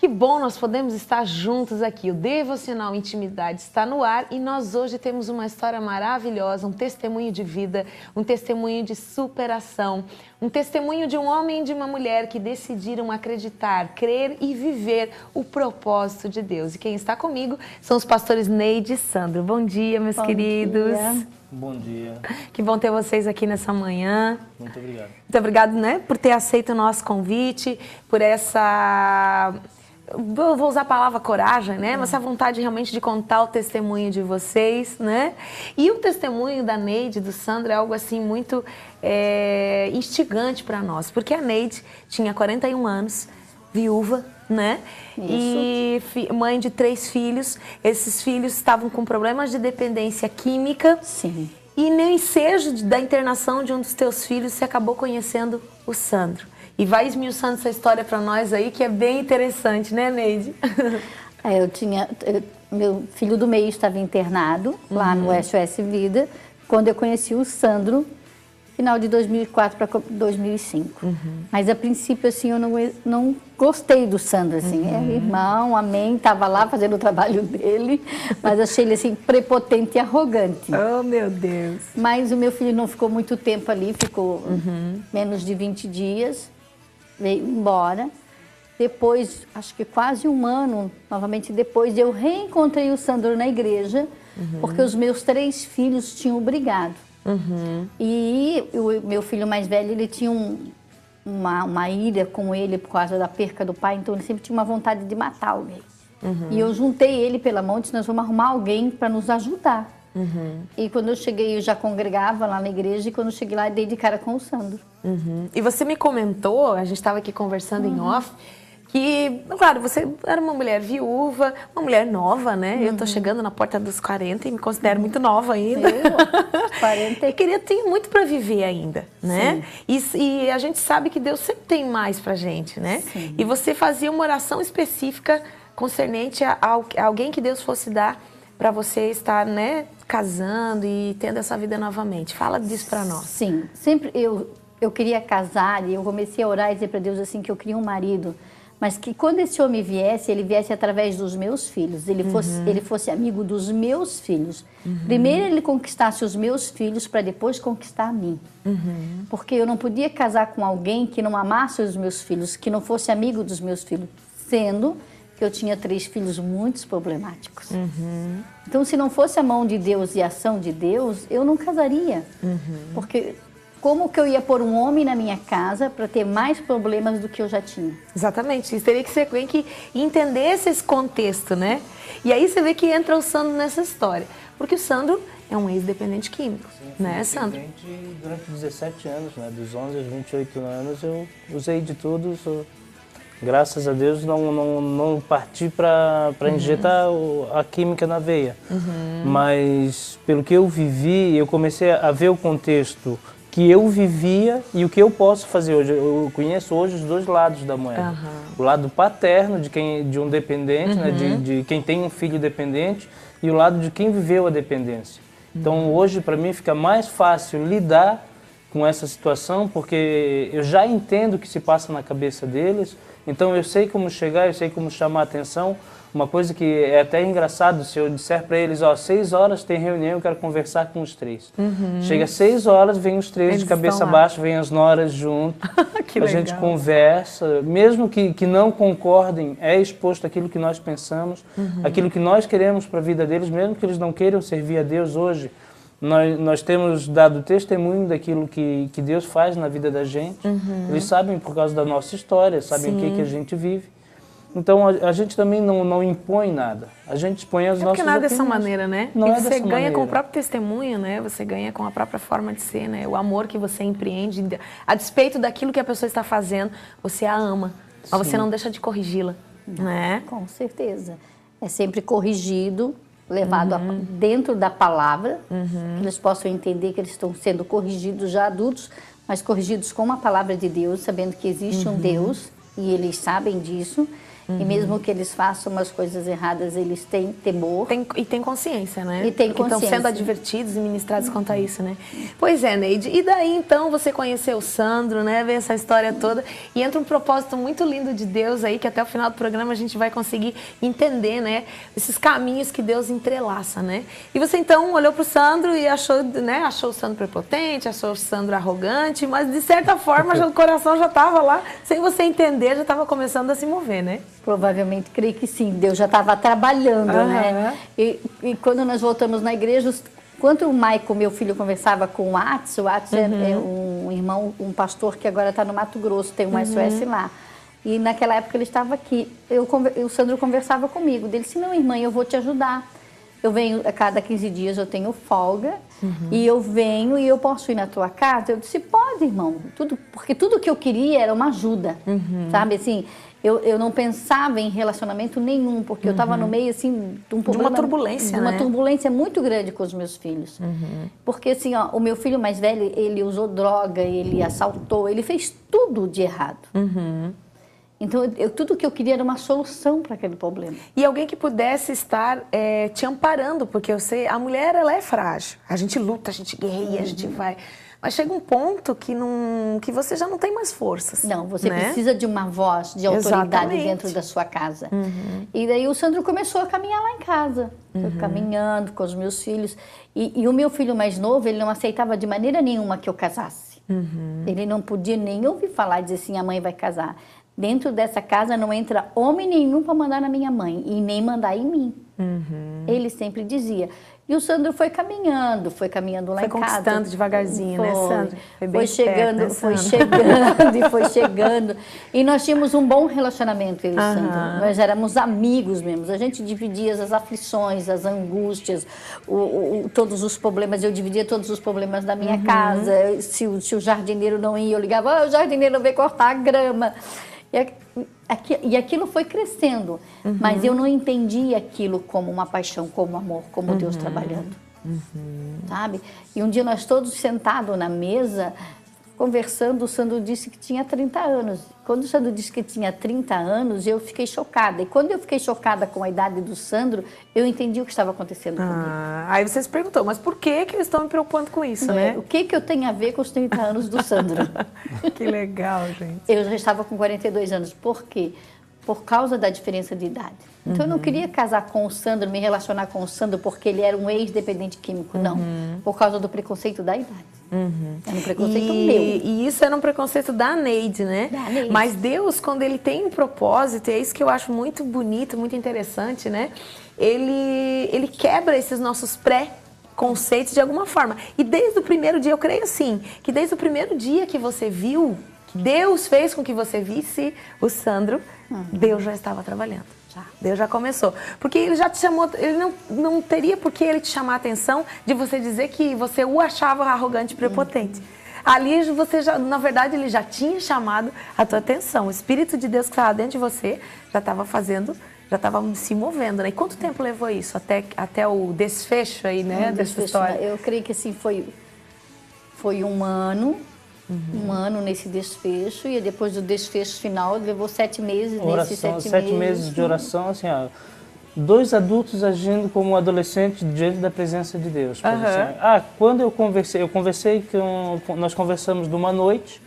Que bom nós podemos estar juntos aqui. O Devocional Intimidade está no ar e nós hoje temos uma história maravilhosa, um testemunho de vida, um testemunho de superação, um testemunho de um homem e de uma mulher que decidiram acreditar, crer e viver o propósito de Deus. E quem está comigo são os pastores Neide e Sandro. Bom dia, meus queridos. Dia. Bom dia. Que bom ter vocês aqui nessa manhã. Muito obrigado. Muito obrigado, né, por ter aceito o nosso convite, por essa... Vou usar a palavra coragem, né? Mas essa vontade realmente de contar o testemunho de vocês, né? E o testemunho da Neide e do Sandro é algo assim muito instigante para nós, porque a Neide tinha 41 anos, viúva, né? Isso. E mãe de 3 filhos. Esses filhos estavam com problemas de dependência química. Sim. E no ensejo da internação de um dos teus filhos, você acabou conhecendo o Sandro. E vai esmiuçando essa história para nós aí, que é bem interessante, né, Neide? Meu filho do meio estava internado lá no SOS Vida, quando eu conheci o Sandro, final de 2004 para 2005. Mas a princípio, assim, eu não gostei do Sandro, assim, é irmão, amém, estava lá fazendo o trabalho dele, mas achei ele, assim, prepotente e arrogante. Oh, meu Deus! Mas o meu filho não ficou muito tempo ali, ficou menos de 20 dias, veio embora. Depois, acho que quase um ano, novamente depois, eu reencontrei o Sandro na igreja, porque os meus 3 filhos tinham brigado. E o meu filho mais velho, ele tinha uma ira com ele por causa da perca do pai, então ele sempre tinha uma vontade de matar alguém. E eu juntei ele pela mão e disse, nós vamos arrumar alguém para nos ajudar. E quando eu cheguei, eu já congregava lá na igreja, e quando eu cheguei lá, eu dei de cara com o Sandro. E você me comentou, a gente estava aqui conversando em off, que, claro, você era uma mulher viúva, uma mulher nova, né? Eu tô chegando na porta dos 40 e me considero muito nova ainda. 40. E tem muito para viver ainda, né? E a gente sabe que Deus sempre tem mais pra gente, né? Sim. E você fazia uma oração específica concernente a alguém que Deus fosse dar para você estar, né, casando e tendo essa vida novamente. Fala disso para nós. Sim, sempre eu queria casar e eu comecei a orar e dizer para Deus assim que eu queria um marido, mas que quando esse homem viesse, ele viesse através dos meus filhos, ele fosse amigo dos meus filhos. Primeiro ele conquistasse os meus filhos para depois conquistar a mim. Porque eu não podia casar com alguém que não amasse os meus filhos, que não fosse amigo dos meus filhos, sendo que eu tinha 3 filhos muito problemáticos. Então, se não fosse a mão de Deus e a ação de Deus, eu não casaria. Porque como que eu ia pôr um homem na minha casa para ter mais problemas do que eu já tinha? Exatamente. Isso teria que ser alguém que entendesse esse contexto, né? E aí você vê que entra o Sandro nessa história. Porque o Sandro é um ex-dependente químico, né, Sandro? Durante 17 anos, né? Dos 11 aos 28 anos, eu usei de tudo. Graças a Deus não parti para injetar a química na veia. Mas pelo que eu vivi, eu comecei a ver o contexto que eu vivia e o que eu posso fazer hoje. Eu conheço hoje os 2 lados da moeda. O lado paterno de um dependente, né, de quem tem um filho dependente, e o lado de quem viveu a dependência. Então hoje para mim fica mais fácil lidar com essa situação, porque eu já entendo o que se passa na cabeça deles, então eu sei como chegar, eu sei como chamar a atenção. Uma coisa que é até engraçado, se eu disser para eles, ó, 6 horas tem reunião, eu quero conversar com os 3. Chega às 6 horas, vem os 3 Eles de cabeça estão lá. baixa, vem as noras junto, Que a legal. gente conversa, mesmo que não concordem, é exposto aquilo que nós pensamos, aquilo que nós queremos para a vida deles, mesmo que eles não queiram servir a Deus hoje. Nós temos dado testemunho daquilo que Deus faz na vida da gente. Eles sabem por causa da nossa história, sabem o que a gente vive. Então a gente também não impõe nada. A gente expõe as nossas Porque nada é opiniões. dessa maneira, né? Não E é você dessa ganha maneira. com o próprio testemunho, né? Você ganha com a própria forma de ser, né? O amor que você empreende, a despeito daquilo que a pessoa está fazendo, você a ama, mas você não deixa de corrigi-la, né? Com certeza. É sempre corrigido, levado dentro da palavra, que eles possam entender que eles estão sendo corrigidos já adultos, mas corrigidos com a palavra de Deus, sabendo que existe um Deus, e eles sabem disso. E mesmo que eles façam umas coisas erradas, eles têm temor. E tem consciência, né? E tem que estão consciência. sendo advertidos e ministrados quanto a isso, né? Pois é, Neide. E daí, então, você conheceu o Sandro, né? Vê essa história toda. E entra um propósito muito lindo de Deus aí, que até o final do programa a gente vai conseguir entender, né? Esses caminhos que Deus entrelaça, né? E você, então, olhou para o Sandro e achou, né? Achou o Sandro prepotente, achou o Sandro arrogante, mas, de certa forma, o coração já estava lá, sem você entender, já estava começando a se mover, né? Provavelmente, creio que sim. Deus já estava trabalhando, né? E quando nós voltamos na igreja, quando o Maico, meu filho, conversava com o Atos é um irmão, um pastor que agora está no Mato Grosso, tem um SOS lá. E naquela época ele estava aqui. O Sandro conversava comigo. Ele disse, não, irmã, eu vou te ajudar. Eu venho, a cada 15 dias eu tenho folga, e eu venho e eu posso ir na tua casa? Eu disse, pode, irmão. Porque tudo que eu queria era uma ajuda, sabe? Assim, eu não pensava em relacionamento nenhum, porque eu estava no meio, assim, de um problema, de uma turbulência, de uma né? turbulência muito grande com os meus filhos. Porque, assim, ó, o meu filho mais velho, ele usou droga, ele assaltou, ele fez tudo de errado. Então, tudo que eu queria era uma solução para aquele problema. E alguém que pudesse estar te amparando, porque eu sei, a mulher, ela é frágil. A gente luta, a gente guerreia, a gente vai... Mas chega um ponto que você já não tem mais forças. Não, você né? precisa de uma voz de autoridade Exatamente. dentro da sua casa. E daí o Sandro começou a caminhar lá em casa. Foi caminhando com os meus filhos. E o meu filho mais novo, ele não aceitava de maneira nenhuma que eu casasse. Ele não podia nem ouvir falar, dizer assim, a mãe vai casar. Dentro dessa casa não entra homem nenhum para mandar na minha mãe e nem mandar em mim. Ele sempre dizia. E o Sandro foi caminhando lá em casa. Foi conquistando devagarzinho, né, Sandro? Foi chegando, né, foi chegando e foi chegando. E nós tínhamos um bom relacionamento, eu e o Sandro. Nós éramos amigos mesmo. A gente dividia as aflições, as angústias, todos os problemas. Eu dividia todos os problemas da minha casa. Se o jardineiro não ia, eu ligava, o jardineiro veio cortar a grama. E aquilo foi crescendo, mas eu não entendi aquilo como uma paixão, como amor, como Deus trabalhando, sabe? E um dia nós todos sentados na mesa, conversando, o Sandro disse que tinha 30 anos. Quando o Sandro disse que tinha 30 anos, eu fiquei chocada. E quando eu fiquei chocada com a idade do Sandro, eu entendi o que estava acontecendo comigo. Aí você se perguntou, mas por que eles estão me preocupando com isso, né? O que eu tenho a ver com os 30 anos do Sandro? Que legal, gente. Eu já estava com 42 anos. Por quê? Por causa da diferença de idade. Então, eu não queria casar com o Sandro, me relacionar com o Sandro porque ele era um ex-dependente químico, não. Por causa do preconceito da idade. Era um preconceito meu. E isso era um preconceito da Neide, né? Da Neide. Mas Deus, quando Ele tem um propósito, e é isso que eu acho muito bonito, muito interessante, né? Ele quebra esses nossos pré-conceitos de alguma forma. E desde o primeiro dia, eu creio assim, que desde o primeiro dia que você viu, que Deus fez com que você visse o Sandro, Deus já estava trabalhando. Deus já começou. Porque ele já te chamou, ele não teria por que ele te chamar a atenção de você dizer que você o achava arrogante e prepotente. Ali você já, na verdade, ele já tinha chamado a tua atenção. O Espírito de Deus que estava dentro de você já estava já estava se movendo, né? E quanto tempo levou isso? Até o desfecho aí, né? Dessa história? Eu creio que assim, foi um ano. Um ano nesse desfecho, e depois do desfecho final levou 7 meses. Oração, nesses 7 meses de oração, assim, ó, 2 adultos agindo como adolescentes diante da presença de Deus. Assim, quando eu conversei nós conversamos numa noite,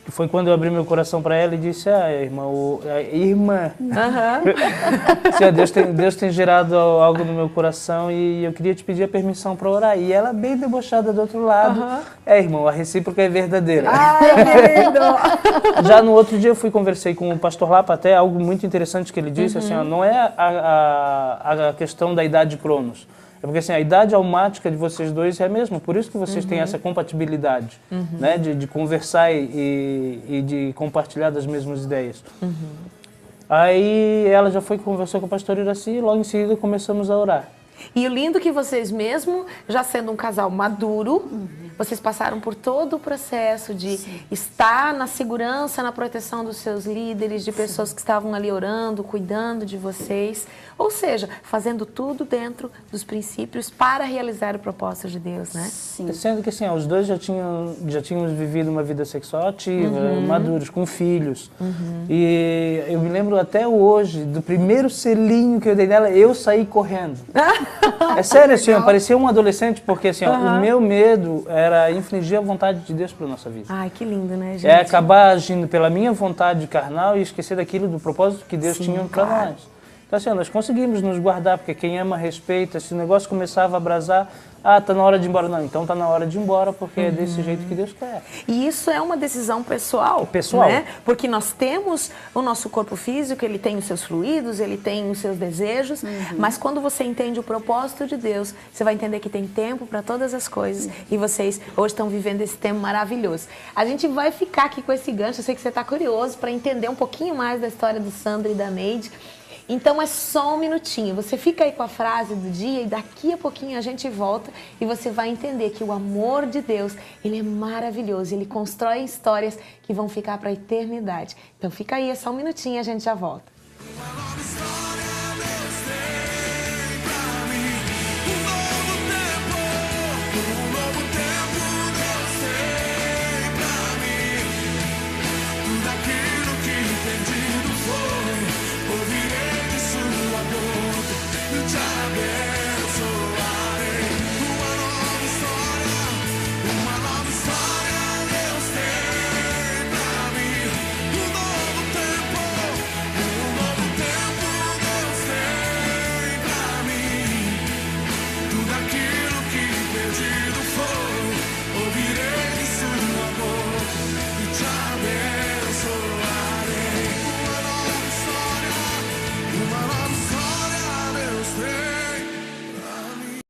foi quando eu abri meu coração para ela e disse, irmã, assim, Deus tem gerado algo no meu coração e eu queria te pedir a permissão para orar. E ela bem debochada do outro lado, irmão, a recíproca é verdadeira. Já no outro dia eu conversei com o pastor Lapa, até algo muito interessante que ele disse, assim, não é a questão da idade Cronos. É porque assim, a idade almática de vocês dois é a mesma, por isso que vocês têm essa compatibilidade, né, de conversar e de compartilhar das mesmas ideias. Aí ela já conversou com o pastor Iraci e logo em seguida começamos a orar. E o lindo que vocês mesmo, já sendo um casal maduro, vocês passaram por todo o processo de estar na segurança, na proteção dos seus líderes, de pessoas que estavam ali orando, cuidando de vocês. Ou seja, fazendo tudo dentro dos princípios para realizar o propósito de Deus, né? Sim. Sendo que assim, os dois já tínhamos vivido uma vida sexual ativa, maduros, com filhos. E eu me lembro até hoje, do primeiro selinho que eu dei nela, eu saí correndo. É sério, assim, eu parecia um adolescente, porque assim, ó, o meu medo era infligir a vontade de Deus para nossa vida. Ai, que lindo, né, gente? É acabar agindo pela minha vontade carnal e esquecer daquilo, do propósito que Deus tinha para nós. Então assim, nós conseguimos nos guardar, porque quem ama respeita. Se o negócio começava a abrasar, tá na hora de ir embora. Não, então tá na hora de ir embora, porque é desse jeito que Deus quer. E isso é uma decisão pessoal. Pessoal. Né? Porque nós temos o nosso corpo físico, ele tem os seus fluidos, ele tem os seus desejos, mas quando você entende o propósito de Deus, você vai entender que tem tempo para todas as coisas. E vocês hoje estão vivendo esse tempo maravilhoso. A gente vai ficar aqui com esse gancho, eu sei que você está curioso para entender um pouquinho mais da história do Sandro e da Neide. Então é só um minutinho, você fica aí com a frase do dia e daqui a pouquinho a gente volta e você vai entender que o amor de Deus, ele é maravilhoso, ele constrói histórias que vão ficar para a eternidade. Então fica aí, é só um minutinho e a gente já volta.